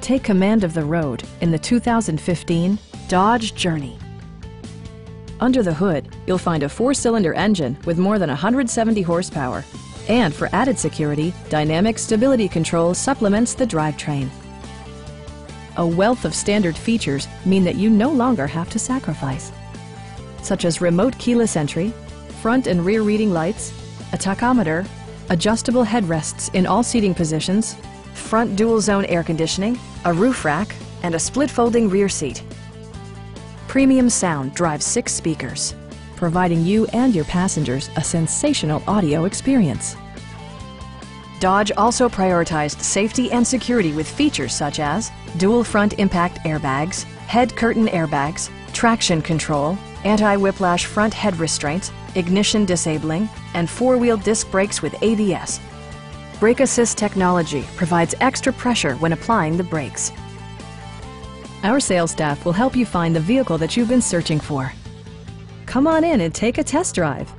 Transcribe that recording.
Take command of the road in the 2015 Dodge Journey. Under the hood, you'll find a 4-cylinder engine with more than 170 horsepower. And for added security, Dynamic Stability Control supplements the drivetrain. A wealth of standard features mean that you no longer have to sacrifice, such as remote keyless entry, front and rear reading lights, a tachometer, adjustable headrests in all seating positions, front dual-zone air conditioning, a roof rack, and a split-folding rear seat. Premium sound drives 6 speakers, providing you and your passengers a sensational audio experience. Dodge also prioritized safety and security with features such as dual front impact airbags, head curtain airbags, traction control, anti-whiplash front head restraints, ignition disabling, and 4-wheel disc brakes with ABS. Brake Assist technology provides extra pressure when applying the brakes. Our sales staff will help you find the vehicle that you've been searching for. Come on in and take a test drive.